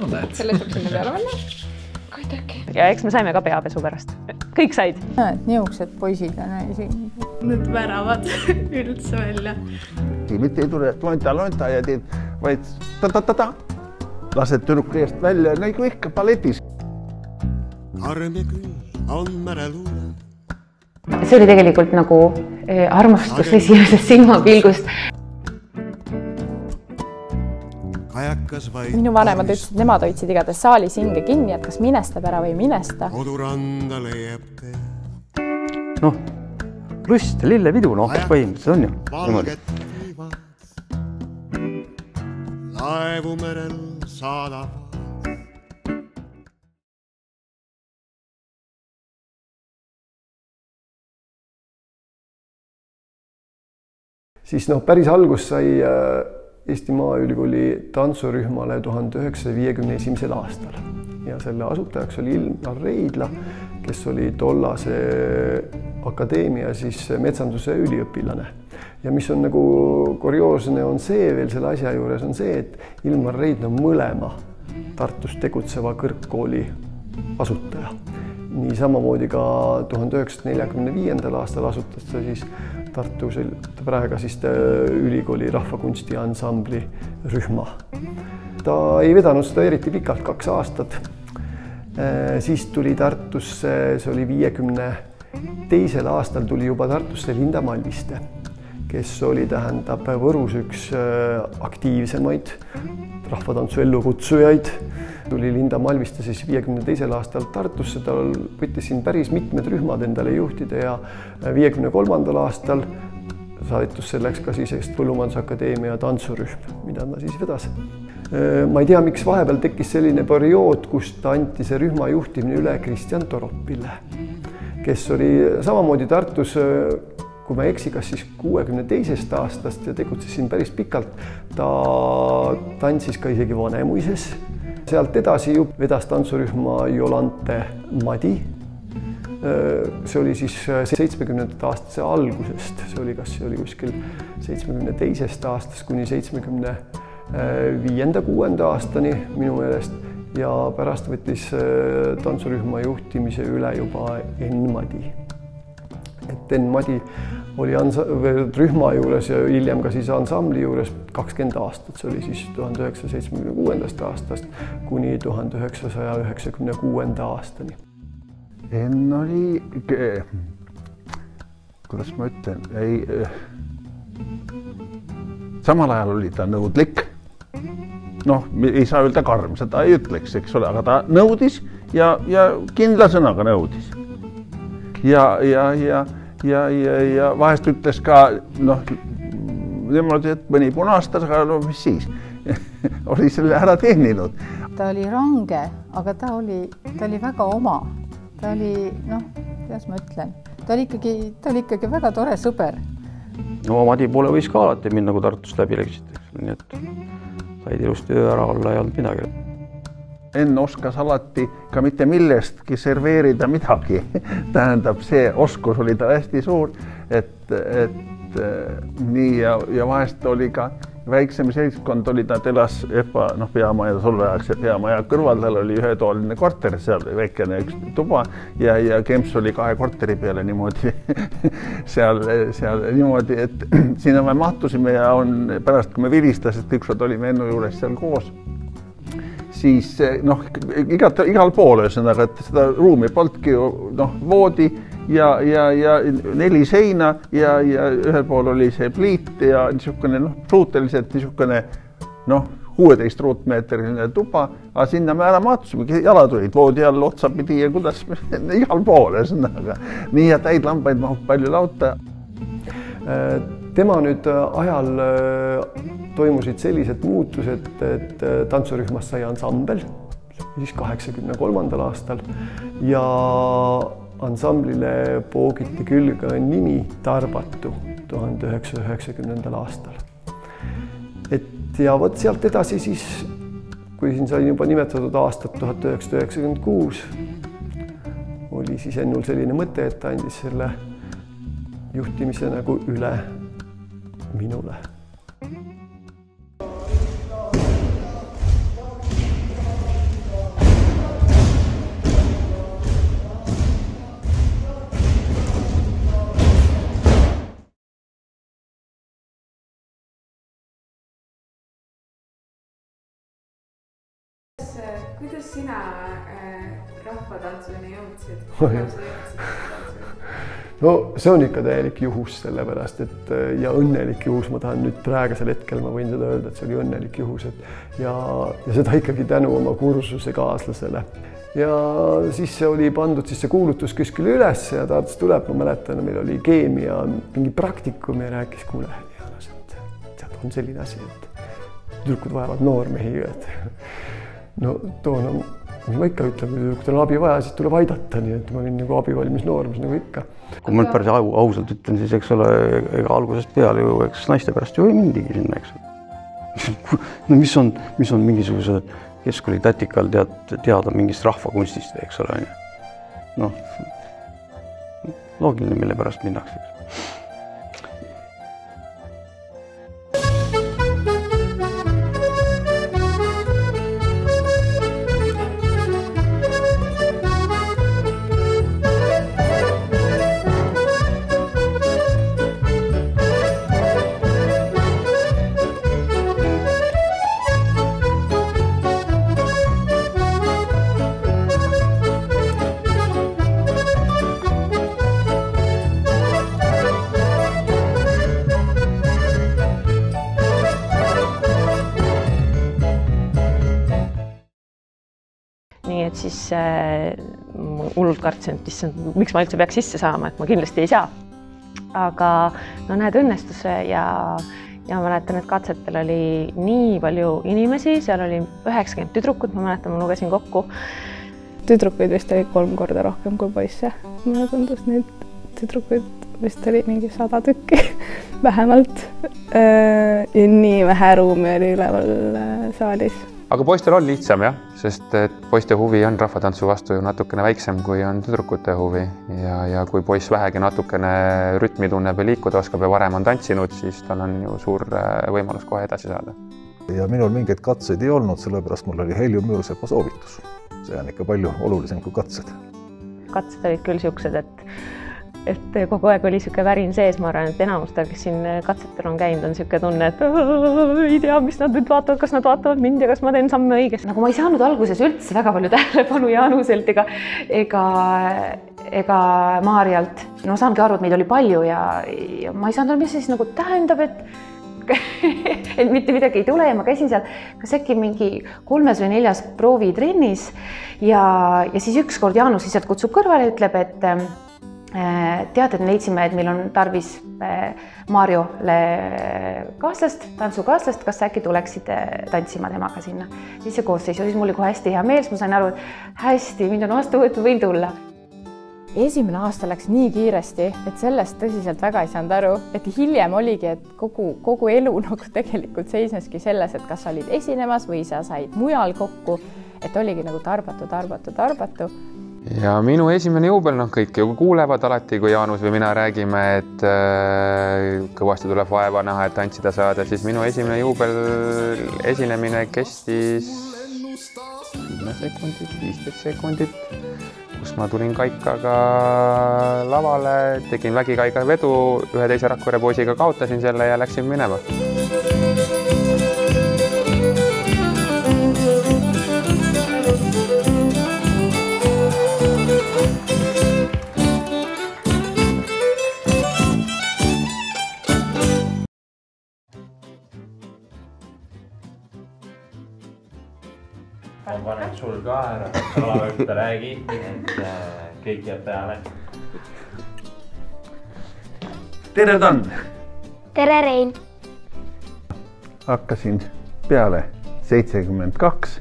No näed. Selle saab sinna peale panna. Kuidagi. Ja eks me saime ka peapesu pärast. Kõik said. Niisugused poisid on siin. Need väravad üldse välja. Mitte ei tule lonta ja teed, vaid ta-ta-ta-ta. Lased tüdruku eest välja, nagu ikka balletis. Karme küll on märeluule. See oli tegelikult nagu armastus esimesest silmapilgust. Minu vanemad ütlesid, nemad hoidsid igatahes saalis hinge kinni, et kas minestab ära või ei minesta. Koduranda leiab tee. Noh, lust ja lillepidu, noh, põhimõtteliselt on ju. Valget viivad. Laevu merel saadab. Siis päris algus sai Eesti Maaülikooli tantsurühmale 1951. aastal ja selle asutajaks oli Ilmar Reidla, kes oli tollase akadeemia metsanduse üliõpilane. Ja mis on nagu kurioosne on see veel selle asja juures on see, et Ilmar Reidla on mõlema Tartus tegutseva kõrgkooli asutaja. Nii samamoodi ka 1945. aastal asutas ta Tartus praegu ülikooli rahvakunsti ansambli rühma. Ta ei vedanud seda eriti pikalt, 2 aastat. Siis tuli Tartusse, see oli 52. aastal tuli juba Tartusse Linda Malviste, kes oli Võrus üks aktiivsemaid rahvatantsu ellukutsujaid. Tuli Linda Malviste 52. aastal Tartusse, ta võttis siin päris mitmed rühmad endale juhtida ja 53. aastal saadetus selleks ka Põllumajandusakadeemia tantsurühm, mida ta vedas. Ma ei tea, miks vahepeal tekkis selline periood, kus ta anti see rühma juhtimine üle Kristjan Toropile, kes oli samamoodi Tartus, kui ma eksi, kas 62. aastast ja tegutses siin päris pikalt. Ta tantsis ka isegi Vanemuises. Sealt edasi vedas tantsurühma Jolante Madi. See oli 70. aastase algusest, see oli kuskil 72. aastast kuni 75.–6. aastani minu meelest ja pärast võttis tantsurühma juhtimise üle juba Enn Madi. Et Enn Madi oli rühma juures ja hiljem ka ansambli juures 20 aastat, see oli 1976. aastast kuni 1996. aastani. Enn oli, kuidas ma ütlen, samal ajal oli ta nõudlik. Noh, ei saa öelda karm, seda ei ütleks, eks ole, aga ta nõudis ja kindla sõnaga nõudis. Ja vahest ütles ka, niimoodi, et mõni punastas, aga mis siis? Oli selle ära teeninud. Ta oli range, aga ta oli väga oma. Ta oli, kuidas ma ütlen, ta oli ikkagi väga tore sõber. No Madi poole võis ka alati minna, kui Tartust läbi läksid. Nii et said ilusti öö ära olla ja olnud midagi. Enn oskas alati ka mitte millestki serveerida midagi. Tähendab, see oskus oli ta hästi suur, et nii ja vahest oli ka väiksem seltskond, ta elas peamaja solveaegse peamaja kõrval, tal oli ühetoaline korter, seal väikene üks tuba ja Kemps oli 2 korteri peale niimoodi seal niimoodi, et sinna me mahtusime ja pärast, kui me vilistas, et ükskord olime Ennu juures seal koos, siis igal pool ühesõnaga, et seda ruumi polnudki voodi ja 4 seina ja ühel pool oli see pliit ja niisugune suhteliselt niisugune 16 ruutmeetriline tuba, aga sinna me ära mahtusime, jalad olid voodi all otsapidi ja kuidas igal pool ühesõnaga. Nii ja täid lambaid mahub palju lauta. Tema nüüd ajal toimusid sellised muutused, et tantsurühmast sai ansambel 83. aastal ja ansamblile poogiti külge nimi Tarbatu 1990. aastal. Ja vot sealt edasi siis, kui siin sain juba nimetatud aastat 1996, oli siis Ennul selline mõte, et ta andis selle juhtimise nagu üle minule. kuidas sina rahvatantsuni jõudsid? No see on ikka täielik juhus sellepärast, et ja õnnelik juhus, ma tahan nüüd praegusel hetkel, ma võin seda öelda, et see oli õnnelik juhus, et ja seda ikkagi tänu oma kursuse kaaslasele. Ja siis see oli pandud siis see kuulutus kuskil üles ja Tartus tuleb, ma mäletan, meil oli keemia mingi praktikum ja rääkis, kuule, Jaanas, et tead, on selline asi, et tüdrukud vajavad noormehi, et no toona, mis ma ikka ütlen, kui tüdrukutel on abi vaja, siis tuleb aidata, nii et ma olin nagu abivalmis noormees nagu ikka. Kui ma nüüd päris ausalt ütlen, siis eks ole, ega algusest peale ju, eks naiste pärast ju ei mindigi sinna, eks. No mis on mingisuguse keskkooli tätikal teada mingist rahvakunstist, eks ole. Noh, loogiline, mille pärast minnakse. Nii et siis hullult kartsin, et miks ma üldse peaks sisse saama, et ma kindlasti ei saa. Aga no näed õnnestuse ja mäletan, et katsetel oli nii palju inimesi, seal oli 90 tüdrukut, ma mäletan, ma lugesin kokku. Tüdrukuid vist oli 3 korda rohkem kui poisse. Mulle tundus neid tüdrukuid vist oli mingi 100 tükki vähemalt. Ja nii vähe ruumi oli üleval saalis. Aga poistel on lihtsam jah, sest et poiste huvi on rahvatantsu vastu ju natukene väiksem, kui on tüdrukute huvi. Ja kui poiss vähegi natukene rütmi tunneb ja liikuda oskab ja varem on tantsinud, siis tal on ju suur võimalus kohe edasi saada. Ja minul mingeid katseid ei olnud, sellepärast mul oli Heljo Müürsepa soovitus. See on ikka palju olulisem kui katsed. Katsed olid küll siuksed, et kogu aeg oli siuke värin sees, ma arvan, et enamustel, kes siin katsetel on käinud, on siuke tunne, et ei tea, mis nad nüüd vaatavad, kas nad vaatavad mind ja kas ma teen samme õigesti. Nagu ma ei saanud alguses üldse väga palju tähelepanu Jaanuselt ega Maarjalt. No saangi aru, et meid oli palju ja ma ei saanud, mis siis nagu tähendab, et mitte midagi ei tule ja ma käisin seal kas äkki mingi 3. või 4. proovitrennis ja siis ükskord Jaanus lihtsalt kutsub kõrvale ja ütleb, et tead, et me leidsime, et meil on tarvis Marjole kaaslast, tantsukaaslast, kas äkki tuleksid tantsima temaga sinna. Siis see koosseis oli, mul oli kohe hästi hea meel, ma sain aru, et hästi, mind on vastu võetud, võin tulla. Esimene aasta läks nii kiiresti, et sellest tõsiselt väga ei saanud aru, et hiljem oligi, et kogu elu nagu tegelikult seisneski selles, et kas sa olid esinemas või sa said mujal kokku, et oligi nagu tarbatu. Ja minu esimene juubel, kõik ju kuulevad alati, kui Jaanus või mina räägime, et kõvasti tuleb vaeva näha, et tantsida saada, siis minu esimene juubel esinemine kestis 10 sekundit, 15 sekundit, kus ma tulin kaikaga lavale, tegin vägikaiga vedu, ühe teise Rakvere poisiga kaotasin selle ja läksin minema. Ma panen sul ka ära, salaööpta räägi, et kõik jääb peale. Tere, Dan! Tere, Rein! Hakkasin peale 72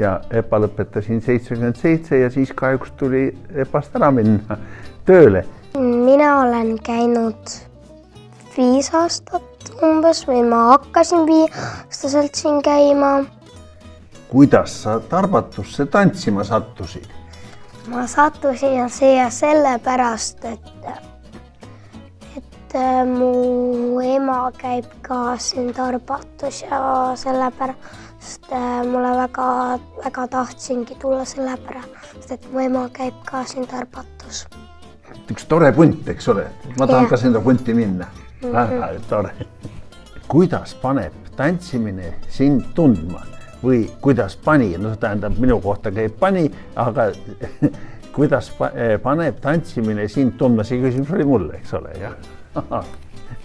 ja EPA lõpetasin 77 ja siis kahjuks tuli EPA-st ära minna tööle. Mina olen käinud 5 aastat umbes või ma hakkasin 5-aastaselt siin käima. Kuidas sa Tarbatusse tantsima sattusid? Ma sattusin siia sellepärast, et mu ema käib ka siin Tarbatus ja sellepärast mulle väga tahtsingi tulla sellepärast, et mu ema käib ka siin Tarbatus. Üks tore punt, eks ole? Ma tahan ka seda punti minna. Väga tore. Kuidas paneb tantsimine sind tundma? või kuidas pani, no see tähendab minu kohta käib pani, aga kuidas paneb tantsimine sind tundma, see küsimus oli mulle, eks ole, jah.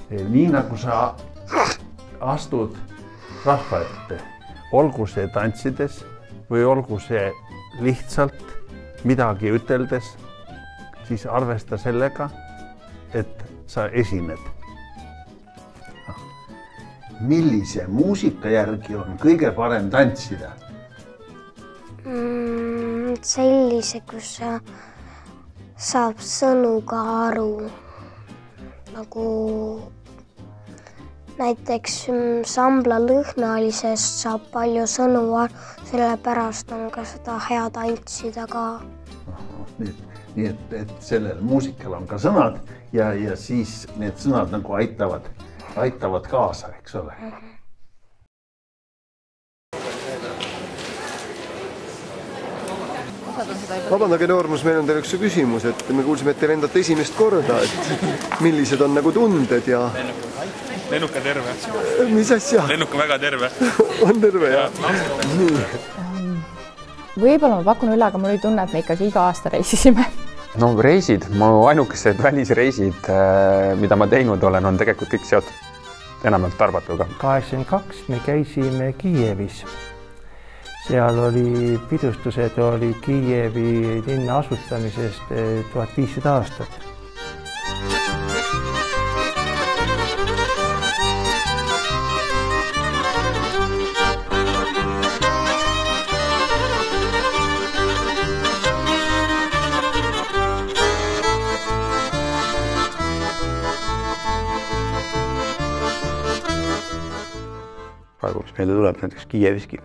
Nii nagu sa astud rahva ette, olgu see tantsides või olgu see lihtsalt midagi üteldes, siis arvesta sellega, et sa esined. Millise muusika järgi on kõige parem tantsida? Sellise, kus saab sõnu ka aru. Nagu näiteks Sambla lõhnalisest saab palju sõnu aru, sellepärast on ka seda hea tantsida ka. Nii et sellel muusikal on ka sõnad ja siis need sõnad nagu aitavad kaasa, eks ole. Vabandage noormus, meil on teil üks küsimus, et me kuulsime, et te lendate esimest korda, et millised on nagu tunded ja... Lennuka terve. Mis asja? Lennuka väga terve. On terve, jah. Võib-olla ma pakun üle, aga mul oli tunne, et me ikkagi iga aasta reisisime. No reisid, mu ainukesed välisreisid, mida ma teinud olen, on tegelikult kõik seotud enamalt Tarbatuga. 82 me käisime Kiievis. Seal oli pidustused, oli Kiievi linna asutamisest 1500 aastat. Praegu, mis meile tuleb näiteks Kiieviski.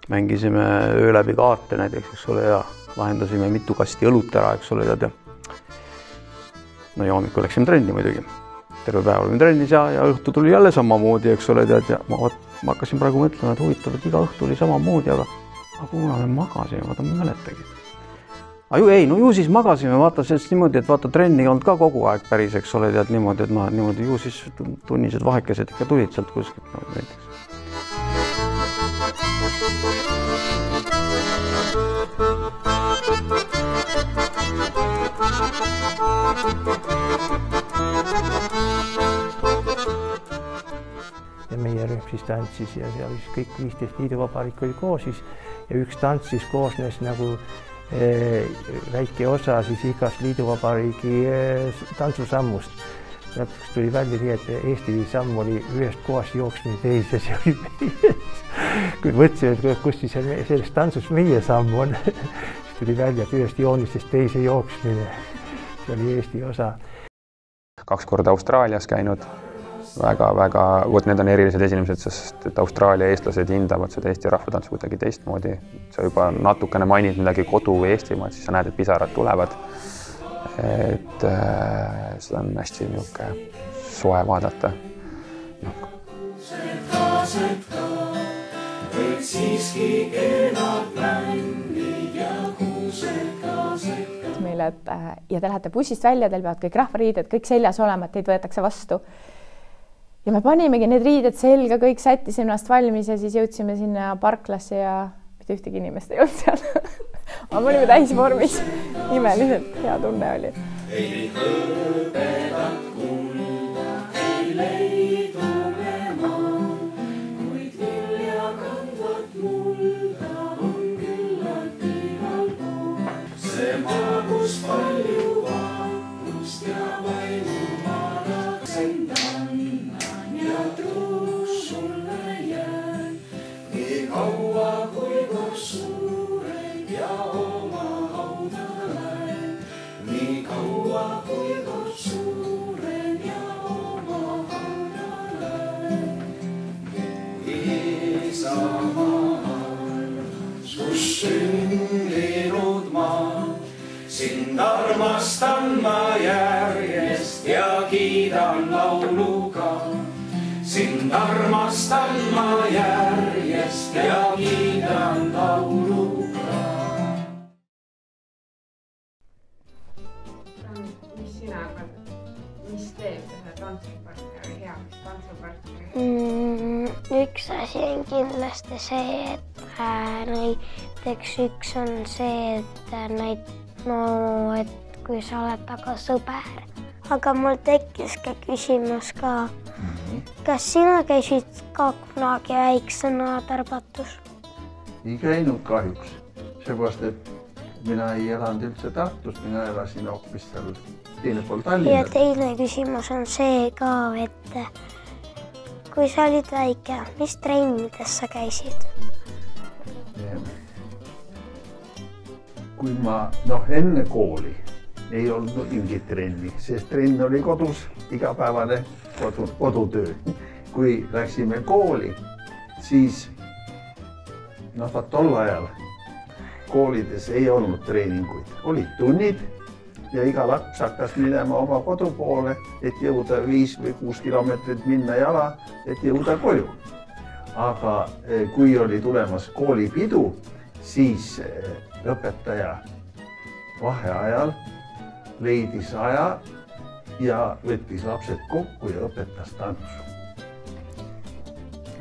Mängisime öö läbi kaarte näiteks, eks ole, ja lahendasime mitu kasti õlut ära, eks ole, tead. No ja hommikul läksime trenni muidugi. Terve päev olime trennis ja õhtu tuli jälle samamoodi, eks ole, tead. Ja ma hakkasin praegu mõtlema, et huvitav, et iga õhtu oli samamoodi, aga kuna me magasime, vaata ma mäletagi. Ju siis magasime, vaata sellest niimoodi, et vaata trenni ei olnud ka kogu aeg päris, eks ole, tead niimoodi, et niimoodi ju siis tunnised vahekesed ikka tulid sealt kuskilt näiteks. Ja meie rühm siis tantsis ja seal kõik 15 liiduvabariik oli koos siis ja üks tants siis koosnes nagu väike osa siis igast liiduvabariigi tantsusammust. Lõpuks tuli välja nii, et Eesti samm oli ühest kohast jooksmine teise, see oli meie. Kui mõtlesime, et kus siis sellest tantsus meie samm on, siis tuli välja, et ühest joonistest teise jooksmine. See oli Eesti osa. 2 korda Austraalias käinud. Väga, need on erilised esinemised, sest et Austraalia eestlased hindavad seda Eesti rahvatantsu kuidagi teistmoodi. Sa juba natukene mainid midagi kodu või Eestimaad, siis sa näed, et pisarad tulevad. Et seda on hästi soe vaadata. Meile, ja te lähete bussist välja, teil peavad kõik rahvariided, kõik seljas olema, et teid võetakse vastu. Ja me panimegi need riided selga, kõik sättisime ennast valmis ja siis jõudsime sinna parklasse ja mitte ühtegi inimest ei olnud seal. Aga me olime täisvormis. Imeliselt hea tunne oli. Ei hõbedat kulda, ei leidume maa, kuid vilja kandvat mulda on küllalt igal pool. See maa, kus palju vaatust ja vaimumada sendannan ja truus sulle jään, nii kaua kui kord suured ja oma hauda lähen, nii kaua kui kord suuren ja oma hauda lähen. Isamaal, kus sündinud maa, sind armastan ma järjest ja kiidan lauluga. Sind armastan ma järjest ja kiidan lauluga. Mis sina arvad, mis teeb ühe tantsupartneri heaks tantsupartneri? Üks asi on kindlasti see, et näiteks üks on see, et kui sa oled taga sõber. Aga mul tekkis ka küsimus ka. Kas sina käisid ka kunagi väiksena Tarbatus? Ei käinud kahjuks. Seepärast, et mina ei elanud üldse Tartus, mina elasin hoopis seal teine pool Tallinna. Ja teine küsimus on see ka, et kui sa olid väike, mis trennides sa käisid? Kui ma enne kooli ei olnud mingit trenni, sest trenn oli kodus, igapäevane kodutöö. Kui läksime kooli, siis tol ajal koolides ei olnud treeninguid. Olid tunnid ja iga laps hakkas minema oma kodu poole, et jõuda 5 või 6 kilomeetrit minna jala, et jõuda koju. Aga kui oli tulemas koolipidu, siis õpetaja vaheajal leidis aja ja võttis lapsed kokku ja õpetas tantsu.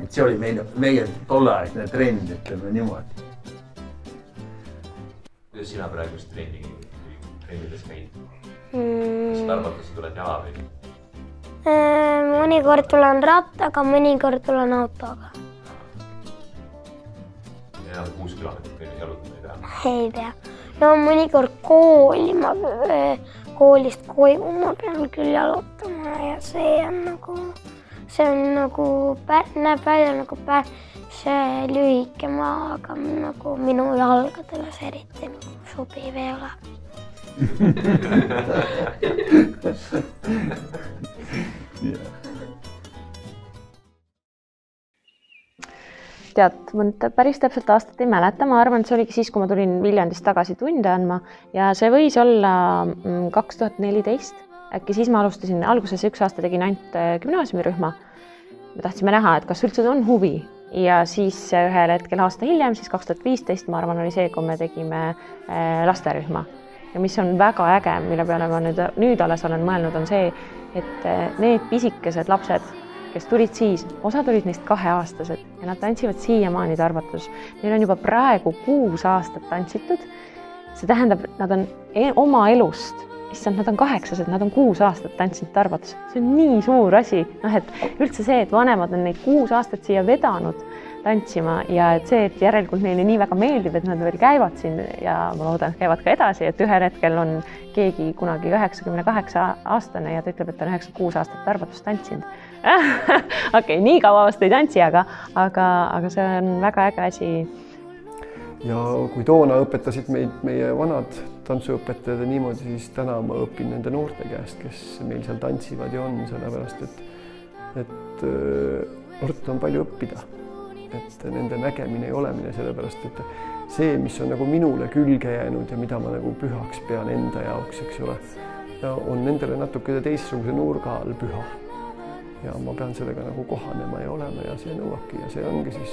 See oli meie tolleaegne trend, ütleme niimoodi. Kuidas sina praegu trennides käid? Kas Tarbatus tuled jala või? Mõnikord tulen rattaga, mõnikord tulen autoga. Ja 6 kilomeetrit jalutama ei pea? Ei pea. Ja mõnikord koolist koju ma pean küll jalutama ja see on näeb välja nagu päris lühike maa, aga minu jalgadele see eriti sobiv ei ole. Tead, ma nüüd päris täpselt aastat ei mäleta, ma arvan, et see oligi siis, kui ma tulin Viljandist tagasi tunde andma ja see võis olla 2014. Äkki siis ma alustasin, alguses 1 aasta tegin ainult gümnaasiumirühma. Me tahtsime näha, et kas üldse on huvi ja siis ühel hetkel aasta hiljem, siis 2015, ma arvan, oli see, kui me tegime lasterühma. Ja mis on väga äge, mille peale ma nüüd alles olen mõelnud, on see, et need pisikesed lapsed, kes tulid siis, osa tulid neist 2-aastased ja nad tantsivad siiamaani Tarbatus. Neil on juba praegu 6 aastat tantsitud. See tähendab, et nad on oma elust, nad on 8-sed, nad on 6 aastat tantsinud Tarbatus. See on nii suur asi, et üldse see, et vanemad on neid 6 aastat siia vedanud tantsima ja et see, et järelikult neile nii väga meeldib, et nad veel käivad siin ja ma loodan, et käivad ka edasi, et ühel hetkel on keegi kunagi 98-aastane ja ta ütleb, et ta on 96 aastat Tarbatus tantsinud. Okei, nii kaua vast ei tantsi, aga see on väga äge asi. Ja kui toona õpetasid meid meie vanad tantsuõpetajad niimoodi, siis täna ma õpin nende noorte käest, kes meil seal tantsivad ja on, sellepärast, et noort on palju õppida. Et nende nägemine ja olemine, sellepärast, et see, mis on nagu minule külge jäänud ja mida ma nagu pühaks pean enda jaoks, eks ole, on nendele natuke teistsuguse nurga all püha. Ja ma pean sellega nagu kohanema ja olema ja see nõuabki ja see ongi siis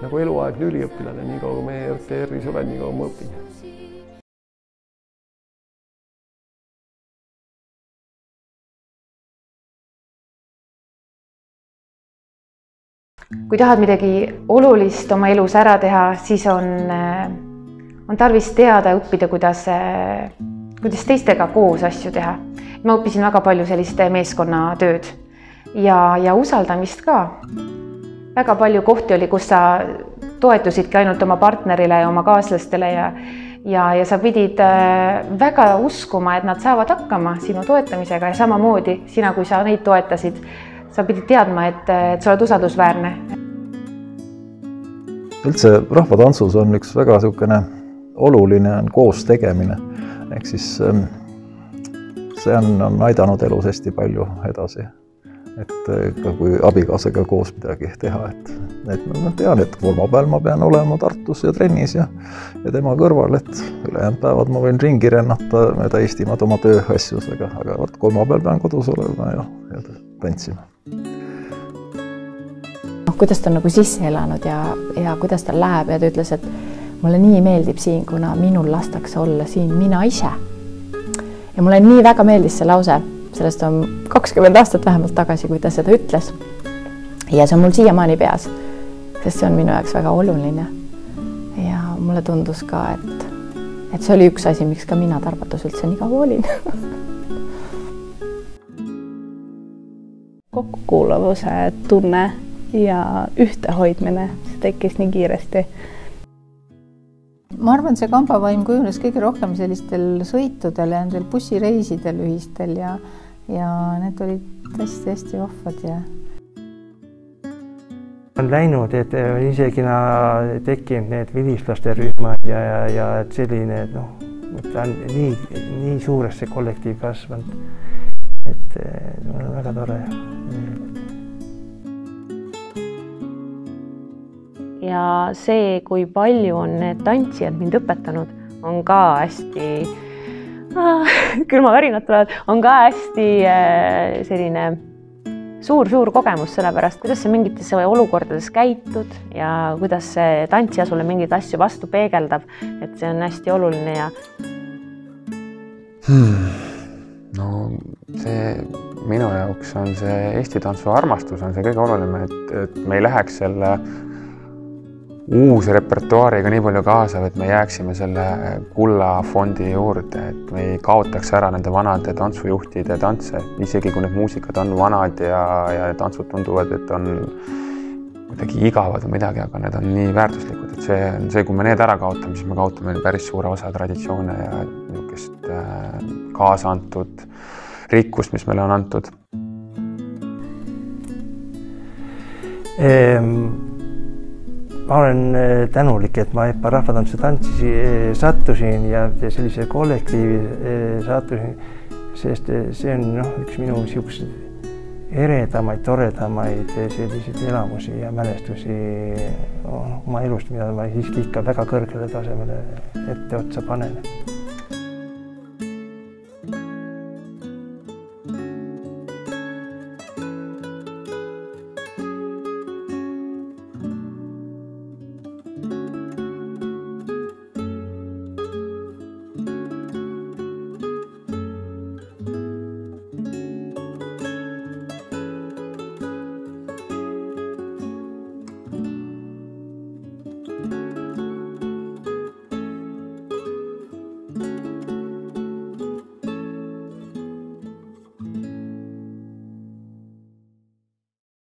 nagu eluaegne üliõpilane, nii kaua meie RTR-is olen, nii kaua ma õpin. Kui tahad midagi olulist oma elus ära teha, siis on tarvis teada ja õppida, kuidas teistega koos asju teha. Ma õppisin väga palju sellist meeskonnatööd ja usaldamist ka. Väga palju kohti oli, kus sa toetusidki ainult oma partnerile ja oma kaaslastele ja sa pidid väga uskuma, et nad saavad hakkama sinu toetamisega ja samamoodi sina, kui sa neid toetasid, sa pidid teadma, et sa oled usaldusväärne. Üldse rahvatantsus on üks väga oluline koos tegemine. Ehk siis see on aidanud elus hästi palju edasi. Et ka kui abikaasaga koos midagi teha, et ma tean, et kolmapäeval ma pean olema Tartus ja trennis ja tema kõrval, et ülejäänud päevad ma võin ringi rennata mööda Eestimaad oma tööasjus, aga kolmapäeval pean kodus olema ja tantsima. Kuidas ta on nagu sisse elanud ja kuidas ta läheb ja ta ütles, et mulle nii meeldib siin, kuna minul lastakse olla siin mina ise. Ja mulle nii väga meeldis see lause, sellest on 20 aastat vähemalt tagasi, kui ta seda ütles. Ja see on mul siiamaani peas, sest see on minu jaoks väga oluline. mulle tundus ka, et see oli üks asi, miks ka mina Tarbatus üldse nii kaua olin. Kokkukuulavuse tunne ja ühtehoidmine, see tekkis nii kiiresti. Ma arvan, see kambavaim kujunes kõige rohkem sellistel sõitudel ja nendel bussireisidel ühistel ja need olid hästi vahvad ja on läinud, et on isegi tekkinud need vilistlaste rühmad ja et selline, ta on nii suuresse kollektiiv kasvanud, et on väga tore. Ja see, kui palju on need tantsijad mind õpetanud, on ka hästi, külmavärinad tulevad, on ka hästi selline suur kogemus sellepärast, kuidas sa mingites olukordades käitud ja kuidas see tantsija sulle mingeid asju vastu peegeldab, et see on hästi oluline ja No see minu jaoks on see Eesti tantsu armastus on see kõige oluline, et me ei läheks selle uus repertuaariga nii palju kaasa, et me jääksime selle kullafondi juurde, et me ei kaotaks ära nende vanade tantsujuhtide tantse, isegi kui need muusikad on vanad ja tantsud tunduvad, et on kuidagi igavad või midagi, aga need on nii väärtuslikud, et see on see, kui me need ära kaotame, siis me kaotame päris suure osa traditsioone ja niisugust kaasa antud rikkust, mis meile on antud. Ma olen tänulik, et ma EPA rahvatantsu tantsi sattusin ja sellise kollektiivi sattusin, sest see on üks minu eredamaid, toredamaid selliseid elamusi ja mälestusi oma elust, mida ma siiski ikka väga kõrgele tasemele etteotsa panen.